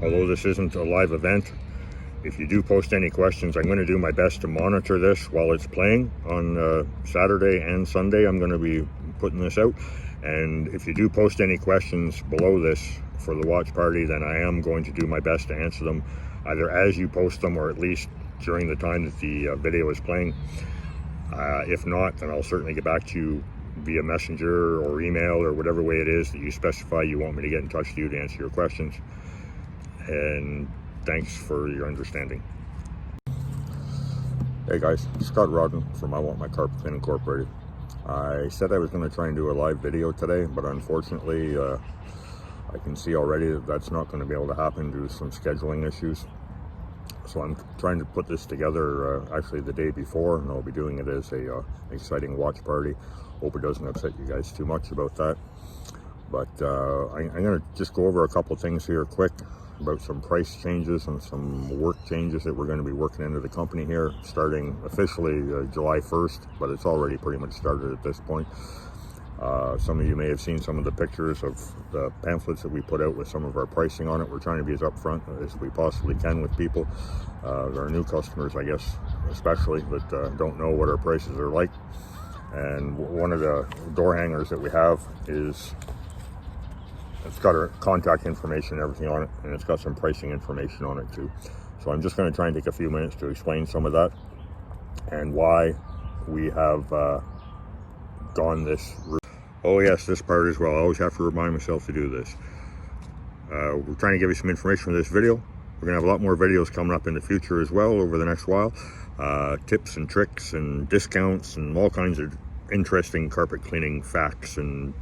although this isn't a live event, if you do post any questions, I'm going to do my best to monitor this while it's playing on Saturday and Sunday. I'm going to be putting this out, and if you do post any questions below this for the watch party, then I am going to do my best to answer them either as you post them or at least during the time that the video is playing. If not, then I'll certainly get back to you via messenger or email or whatever way it is that you specify you want me to get in touch with you to answer your questions. And thanks for your understanding. Hey guys, Scott Rodden from I Want My Carpet Clean Incorporated. I said I was going to try and do a live video today, but unfortunately I can see already that that's not going to be able to happen due to some scheduling issues. So I'm trying to put this together actually the day before, and I'll be doing it as a exciting watch party. Hope it doesn't upset you guys too much about that. But I'm going to just go over a couple things here quick about some price changes and some work changes that we're going to be working into the company here starting officially July 1st, but it's already pretty much started at this point. Some of you may have seen some of the pictures of the pamphlets that we put out with some of our pricing on it. We're trying to be as upfront as we possibly can with people. Our new customers, I guess, especially, that don't know what our prices are like. And one of the door hangers that we have it's got our contact information and everything on it, and it's got some pricing information on it too. So I'm just going to try and take a few minutes to explain some of that and why we have gone this route. Oh yes, this part as well. I always have to remind myself to do this. We're trying to give you some information for this video. We're going to have a lot more videos coming up in the future as well over the next while. Tips and tricks and discounts and all kinds of interesting carpet cleaning facts and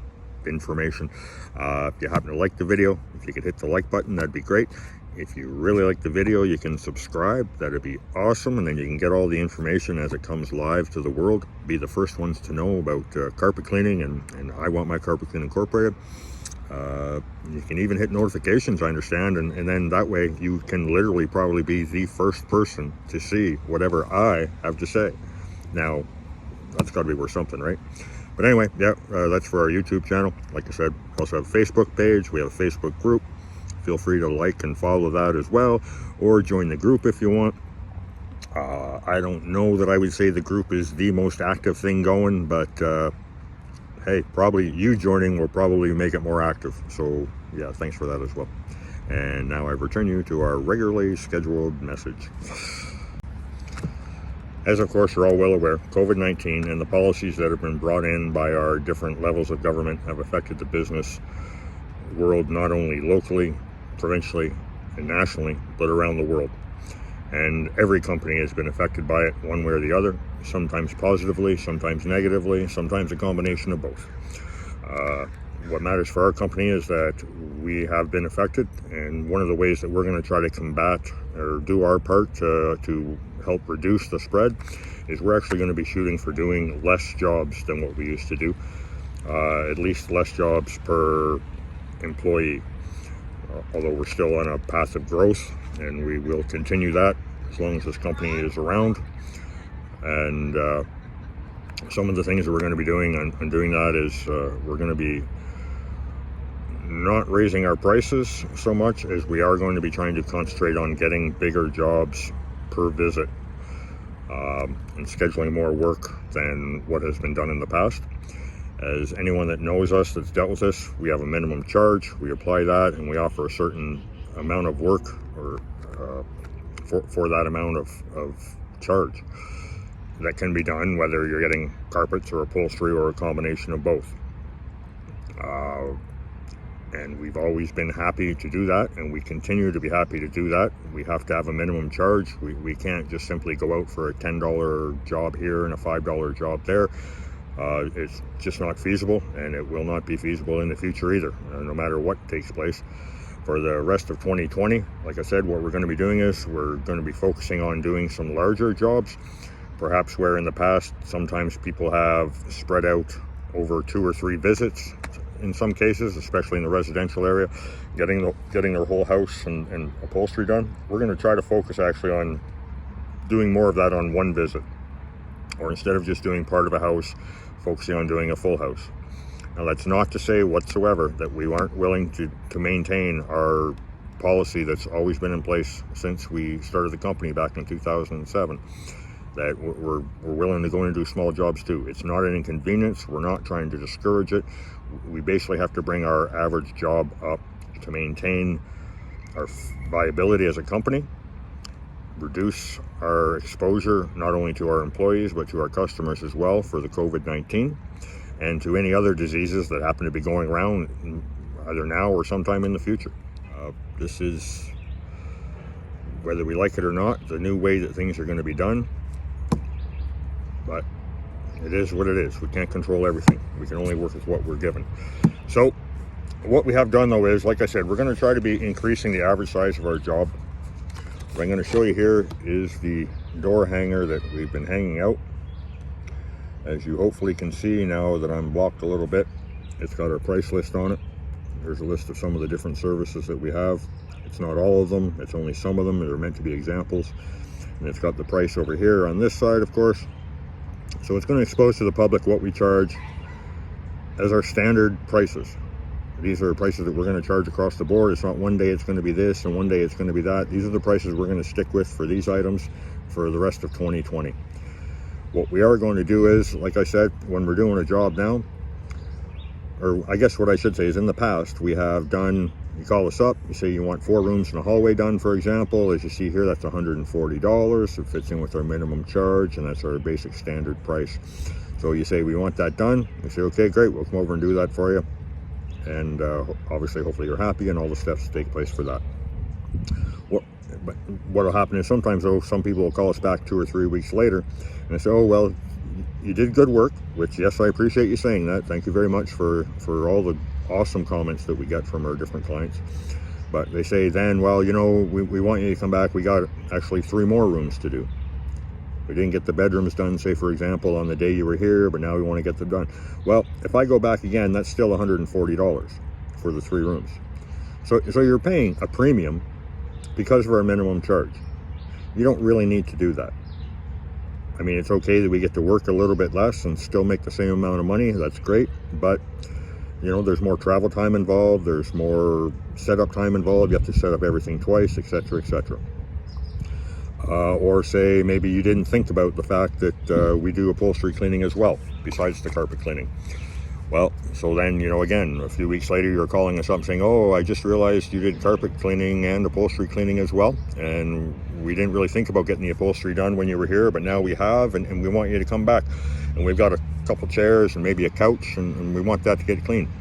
information. If you happen to like the video, if you could hit the like button, that'd be great. If you really like the video, you can subscribe. That'd be awesome, and then you can get all the information as it comes live to the world. Be the first ones to know about carpet cleaning and I Want My Carpet Clean Incorporated. You can even hit notifications, I understand, and then that way you can literally probably be the first person to see whatever I have to say. Now, that's got to be worth something, right? But anyway, yeah, that's for our YouTube channel. Like I said, we also have a Facebook page. We have a Facebook group. Feel free to like and follow that as well, or join the group if you want. I don't know that I would say the group is the most active thing going, but hey, probably you joining will probably make it more active. So yeah, thanks for that as well. And now I return you to our regularly scheduled message. As of course you're all well aware, COVID-19 and the policies that have been brought in by our different levels of government have affected the business world, not only locally, provincially, and nationally, but around the world. And every company has been affected by it one way or the other, sometimes positively, sometimes negatively, sometimes a combination of both. What matters for our company is that we have been affected, and one of the ways that we're going to try to combat or do our part to help reduce the spread is we're actually going to be shooting for doing less jobs than what we used to do, at least less jobs per employee. Although we're still on a path of growth, and we will continue that as long as this company is around. And some of the things that we're going to be doing on doing that is we're going to be not raising our prices so much as we are going to be trying to concentrate on getting bigger jobs per visit and scheduling more work than what has been done in the past. As anyone that knows us that's dealt with this, we have a minimum charge. We apply that, and we offer a certain amount of work or for that amount of charge that can be done, whether you're getting carpets or upholstery or a combination of both. And we've always been happy to do that, and we continue to be happy to do that. We have to have a minimum charge. We can't just simply go out for a $10 job here and a $5 job there. It's just not feasible, and it will not be feasible in the future either, no matter what takes place. For the rest of 2020, like I said, what we're going to be doing is we're going to be focusing on doing some larger jobs, perhaps where in the past sometimes people have spread out over 2 or 3 visits in some cases, especially in the residential area, getting their whole house and upholstery done. We're going to try to focus actually on doing more of that on one visit, or instead of just doing part of a house, focusing on doing a full house. Now, that's not to say whatsoever that we aren't willing to maintain our policy that's always been in place since we started the company back in 2007, that we're willing to go in and do small jobs too. It's not an inconvenience. We're not trying to discourage it. We basically have to bring our average job up to maintain our viability as a company, reduce our exposure not only to our employees but to our customers as well for the COVID-19 and to any other diseases that happen to be going around either now or sometime in the future. This is, whether we like it or not, the new way that things are going to be done, but it is what it is. We can't control everything. We can only work with what we're given. So what we have done though is, like I said, we're going to try to be increasing the average size of our job. What I'm going to show you here is the door hanger that we've been hanging out. As you hopefully can see now that I'm blocked a little bit, it's got our price list on it. There's a list of some of the different services that we have. It's not all of them, it's only some of them. They're meant to be examples. And it's got the price over here on this side, of course. So it's going to expose to the public what we charge as our standard prices. These are prices that we're going to charge across the board. It's not one day it's going to be this and one day it's going to be that. These are the prices we're going to stick with for these items for the rest of 2020. What we are going to do is, like I said, when we're doing a job now, or I guess what I should say is in the past, we have done, you call us up, you say you want 4 rooms and a hallway done, for example. As you see here, that's $140. It fits in with our minimum charge, and that's our basic standard price. So you say, we want that done. We say, okay, great, we'll come over and do that for you. And obviously, hopefully you're happy and all the steps take place for that. But what will happen is sometimes, though, some people will call us back 2 or 3 weeks later and they say, oh, well, you did good work, which, yes, I appreciate you saying that. Thank you very much for all the awesome comments that we get from our different clients. But they say then, well, you know, we want you to come back. We got actually 3 more rooms to do. We didn't get the bedrooms done, say, for example, on the day you were here, but now we want to get them done. Well, if I go back again, that's still $140 for the 3 rooms. So you're paying a premium because of our minimum charge. You don't really need to do that. I mean, it's okay that we get to work a little bit less and still make the same amount of money. That's great. But, you know, there's more travel time involved. There's more setup time involved. You have to set up everything twice, etc., etc. Or say maybe you didn't think about the fact that we do upholstery cleaning as well, besides the carpet cleaning. Well, so then, you know, again, a few weeks later, you're calling us up saying, oh, I just realized you did carpet cleaning and upholstery cleaning as well. And we didn't really think about getting the upholstery done when you were here, but now we have, and we want you to come back. And we've got a couple chairs and maybe a couch, and we want that to get clean.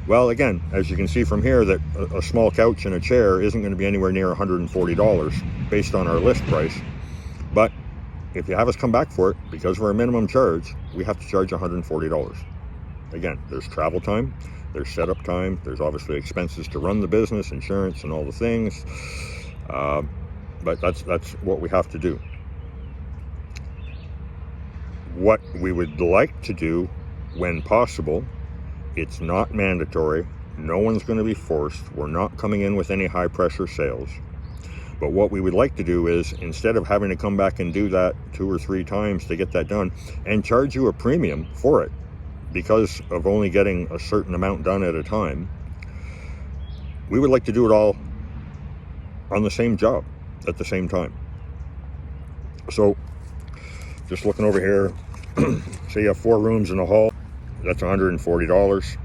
Well, again, as you can see from here, that a small couch and a chair isn't going to be anywhere near $140 based on our list price. But if you have us come back for it, because of our minimum charge, we have to charge $140. Again, there's travel time, there's setup time, there's obviously expenses to run the business, insurance and all the things, but that's what we have to do. What we would like to do when possible, it's not mandatory, no one's going to be forced, we're not coming in with any high pressure sales, but what we would like to do is, instead of having to come back and do that 2 or 3 times to get that done and charge you a premium for it, because of only getting a certain amount done at a time, we would like to do it all on the same job at the same time. So just looking over here, say you have 4 rooms in a hall, that's $140.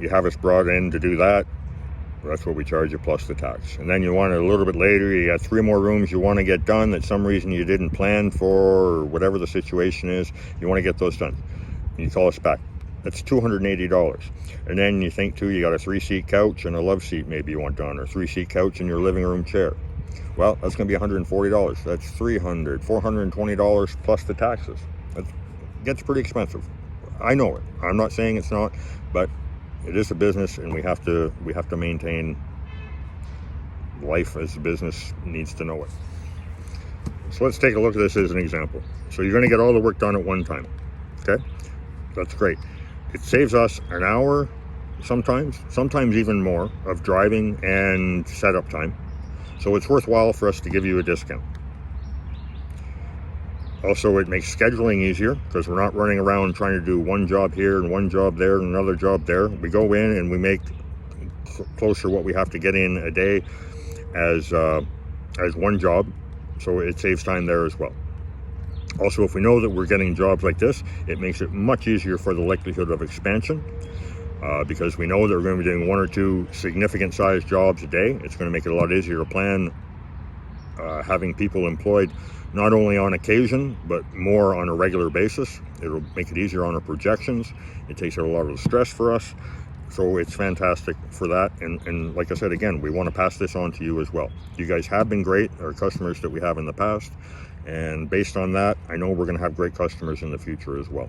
You have us brought in to do that, that's what we charge you plus the tax. And then you want it a little bit later, you got 3 more rooms you want to get done that some reason you didn't plan for, or whatever the situation is, you want to get those done. You call us back. That's $280. And then you think too, you got a 3-seat couch and a love seat maybe you want done, or 3-seat couch and your living room chair. Well, that's going to be $140. That's $300, $420 plus the taxes. That gets pretty expensive. I know it. I'm not saying it's not, but it is a business, and we have to maintain life as a business needs to know it. So let's take a look at this as an example. So you're going to get all the work done at one time. Okay? That's great. It saves us an hour, sometimes even more, of driving and setup time. So it's worthwhile for us to give you a discount. Also, it makes scheduling easier because we're not running around trying to do one job here and one job there and another job there. We go in and we make closer what we have to get in a day. as one job, so it saves time there as well. Also, if we know that we're getting jobs like this, it makes it much easier for the likelihood of expansion, because we know that we're going to be doing 1 or 2 significant sized jobs a day. It's going to make it a lot easier to plan having people employed not only on occasion, but more on a regular basis. It'll make it easier on our projections. It takes out a lot of the stress for us. So it's fantastic for that. And like I said, again, we want to pass this on to you as well. You guys have been great, our customers that we have in the past. And based on that, I know we're going to have great customers in the future as well.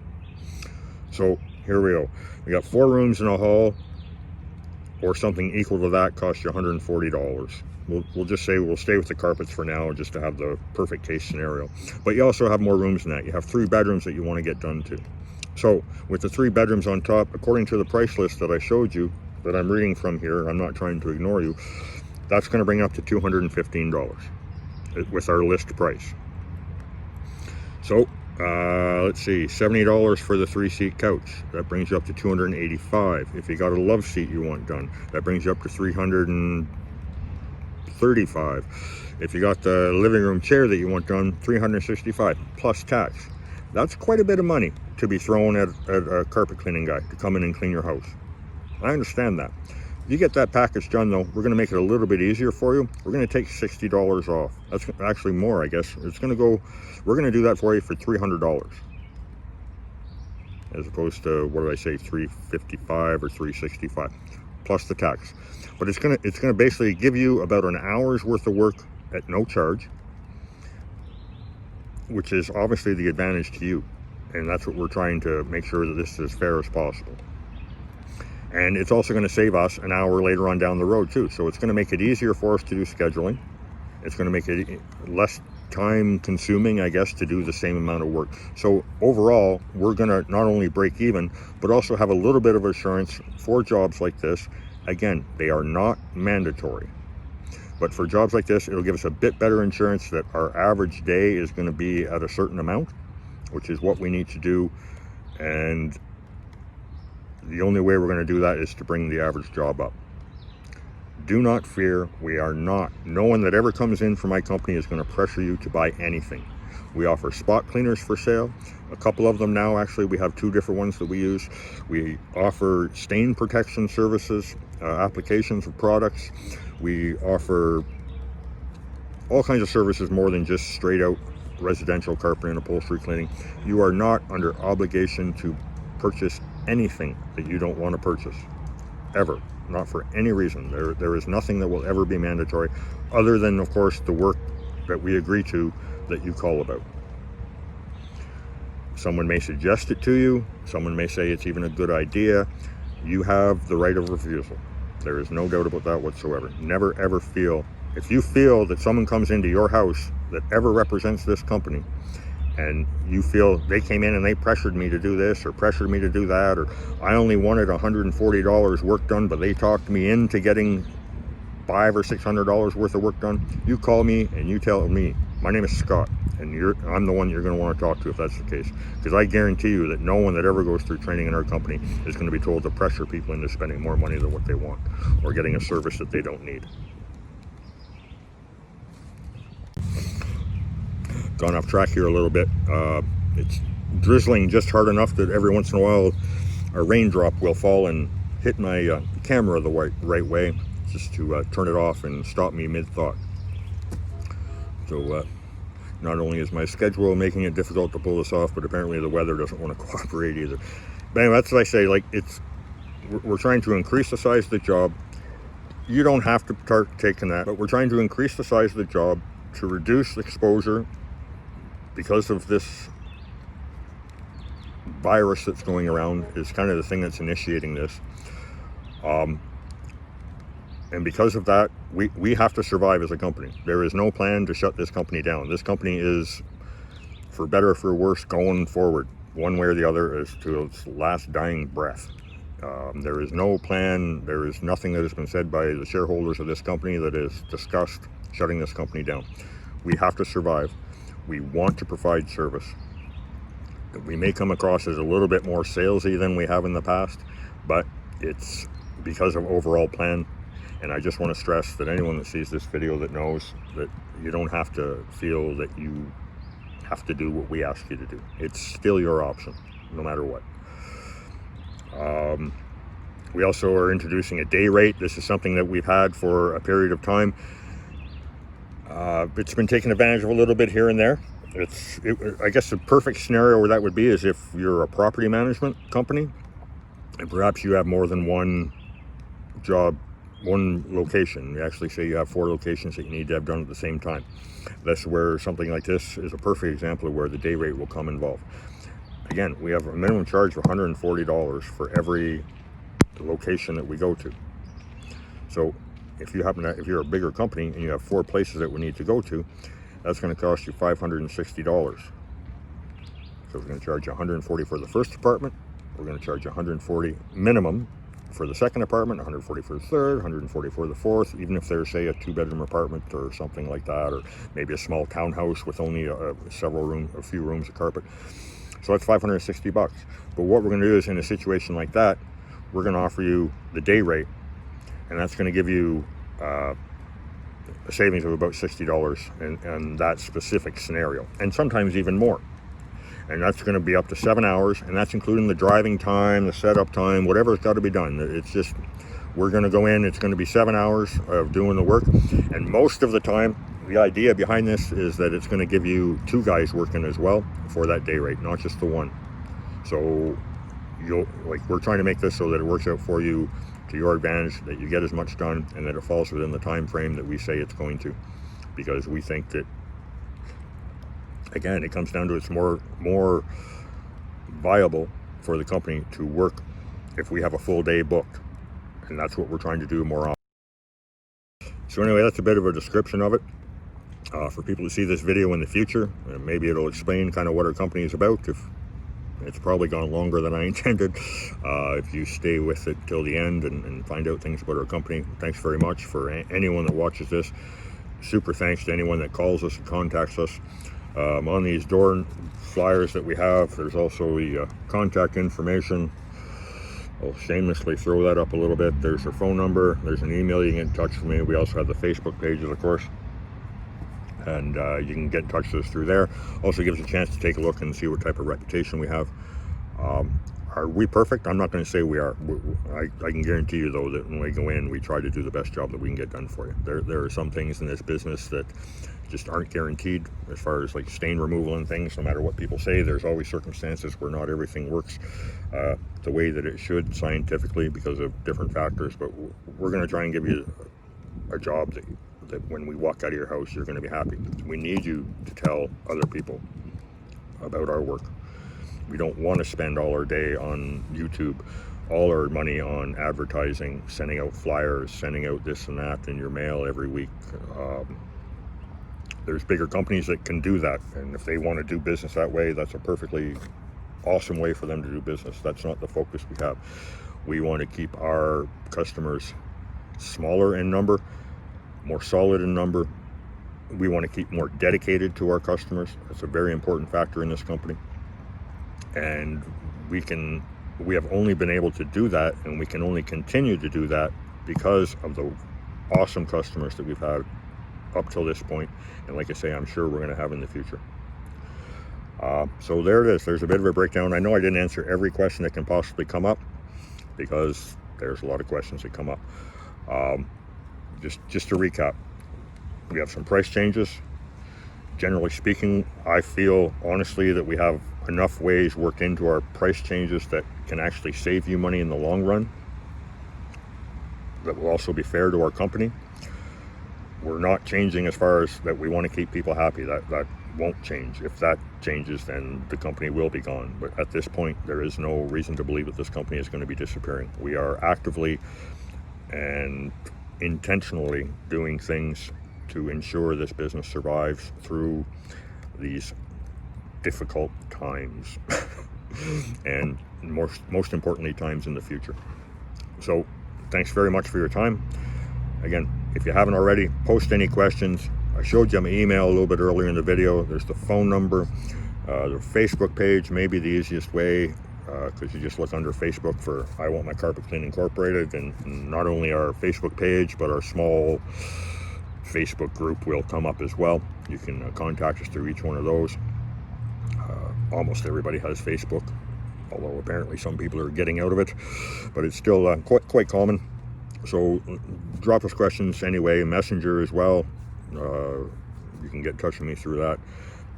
So here we go. We got 4 rooms in a hall, or something equal to that costs you $140. We'll just say we'll stay with the carpets for now, just to have the perfect case scenario. But you also have more rooms than that. You have 3 bedrooms that you want to get done to. So with the 3 bedrooms on top, according to the price list that I showed you, that I'm reading from here, I'm not trying to ignore you, that's going to bring up to $215 with our list price. So let's see, $70 for the 3-seat couch. That brings you up to $285. If you got a love seat you want done, that brings you up to $335. If you got the living room chair that you want done, $365 plus tax. That's quite a bit of money to be thrown at a carpet cleaning guy to come in and clean your house. I understand that. If you get that package done, though, we're going to make it a little bit easier for you. We're going to take $60 off. That's actually more, I guess. It's going to go, we're going to do that for you for $300. As opposed to, what did I say, $355 or $365 plus the tax. But it's going to basically give you about an hour's worth of work at no charge, which is obviously the advantage to you. And that's what we're trying to make sure that this is as fair as possible. And it's also going to save us an hour later on down the road too. So it's going to make it easier for us to do scheduling. It's going to make it less time consuming, I guess, to do the same amount of work. So overall, we're going to not only break even, but also have a little bit of assurance for jobs like this. Again, they are not mandatory. But for jobs like this, it'll give us a bit better insurance that our average day is going to be at a certain amount, which is what we need to do. And the only way we're going to do that is to bring the average job up. Do not fear. We are not. No one that ever comes in for my company is going to pressure you to buy anything. We offer spot cleaners for sale. A couple of them now, actually. We have 2 different ones that we use. We offer stain protection services, applications of products. We offer all kinds of services more than just straight out residential carpet and upholstery cleaning. You are not under obligation to purchase anything that you don't want to purchase, ever. Not for any reason. There is nothing that will ever be mandatory, other than, of course, the work that we agree to that you call about. Someone may suggest it to you. Someone may say it's even a good idea. You have the right of refusal. There is no doubt about that whatsoever. Never ever feel, if you feel that someone comes into your house that ever represents this company, and you feel they came in and they pressured me to do this or pressured me to do that, or I only wanted $140 work done, but they talked me into getting $500 or $600 worth of work done, you call me and you tell me, my name is Scott, and I'm the one you're going to want to talk to if that's the case. Because I guarantee you that no one that ever goes through training in our company is going to be told to pressure people into spending more money than what they want, or getting a service that they don't need. Gone off track here a little bit. It's drizzling just hard enough that every once in a while a raindrop will fall and hit my camera the right way, just to turn it off and stop me mid-thought. So not only is my schedule making it difficult to pull this off, but apparently the weather doesn't want to cooperate either. But anyway, that's what I say. Like, we're trying to increase the size of the job. You don't have to start taking that, but we're trying to increase the size of the job to reduce exposure because of this virus that's going around. Is kind of the thing that's initiating this. And because of that, we have to survive as a company. There is no plan to shut this company down. This company is, for better or for worse, going forward, one way or the other, as to its last dying breath. There is no plan. There is nothing that has been said by the shareholders of this company that has discussed shutting this company down. We have to survive. We want to provide service. We may come across as a little bit more salesy than we have in the past, but it's because of overall plan. And I just want to stress that anyone that sees this video that knows that you don't have to feel that you have to do what we ask you to do. It's still your option, no matter what. We also are introducing a day rate. This is something that we've had for a period of time. It's been taken advantage of a little bit here and there. I guess the perfect scenario where that would be is if you're a property management company and perhaps you have more than one job, one location. You actually say you have 4 locations that you need to have done at the same time. That's where something like this is a perfect example of where the day rate will come involved. Again, we have a minimum charge of $140 for every location that we go to. So if you're a bigger company and you have 4 places that we need to go to, that's going to cost you $560. So we're going to charge you $140 for the first apartment. We're going to charge you $140 minimum for the second apartment, $140 for the third, $140 for the fourth, even if there's, say, a 2-bedroom apartment or something like that, or maybe a small townhouse with only a few rooms of carpet. So that's $560. But what we're going to do is, in a situation like that, we're going to offer you the day rate, and that's going to give you a savings of about $60 in that specific scenario, and sometimes even more. And that's going to be up to 7 hours, and that's including the driving time, the setup time, whatever's got to be done. It's just, we're going to go in, it's going to be 7 hours of doing the work, and most of the time, the idea behind this is that it's going to give you 2 guys working as well for that day rate, not just the one. So we're trying to make this so that it works out for you to your advantage, that you get as much done, and that it falls within the time frame that we say it's going to, because we think that, again, it comes down to it's more viable for the company to work if we have a full day booked, and that's what we're trying to do more often. So anyway, that's a bit of a description of it. For people to see this video in the future, maybe it'll explain kind of what our company is about. If it's probably gone longer than I intended. If you stay with it till the end and find out things about our company, thanks very much. For anyone that watches this, super thanks to anyone that calls us and contacts us. On these door flyers that we have, there's also the contact information. I'll shamelessly throw that up a little bit. There's our phone number, there's an email you can get in touch with me. We also have the Facebook pages, of course, and you can get in touch with us through there. Also gives a chance to take a look and see what type of reputation we have. Are we perfect? I'm not going to say we are. I can guarantee you, though, that when we go in, we try to do the best job that we can get done for you. There are some things in this business that just aren't guaranteed, as far as like stain removal and things. No matter what people say, there's always circumstances where not everything works the way that it should scientifically because of different factors. But we're going to try and give you a job that when we walk out of your house, you're going to be happy. We need you to tell other people about our work. We don't want to spend all our day on YouTube, all our money on advertising, sending out flyers, sending out this and that in your mail every week. There's bigger companies that can do that, and if they want to do business that way, that's a perfectly awesome way for them to do business. That's not the focus we have. We want to keep our customers smaller in number, more solid in number. We want to keep more dedicated to our customers. That's a very important factor in this company. And we have only been able to do that, and we can only continue to do that because of the awesome customers that we've had up till this point, and like I say, I'm sure we're going to have in the future. So there it is. There's a bit of a breakdown. I know I didn't answer every question that can possibly come up, because there's a lot of questions that come up. Just to recap, we have some price changes. Generally speaking, I feel honestly that we have enough ways worked into our price changes that can actually save you money in the long run, that will also be fair to our company. We're not changing as far as that we want to keep people happy. That won't change. If that changes, then the company will be gone. But at this point, there is no reason to believe that this company is going to be disappearing. We are actively and intentionally doing things to ensure this business survives through these difficult times and most importantly, times in the future. So thanks very much for your time. Again, if you haven't already, post any questions. I showed you my email a little bit earlier in the video. There's the phone number, the Facebook page, maybe the easiest way. because you just look under Facebook for I Want My Carpet Cleaned Incorporated, and not only our Facebook page, but our small Facebook group will come up as well. You can contact us through each one of those. Almost everybody has Facebook, although apparently some people are getting out of it, but it's still quite common. So drop us questions anyway, Messenger as well. You can get in touch with me through that,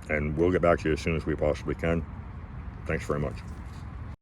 and we'll get back to you as soon as we possibly can. Thanks very much.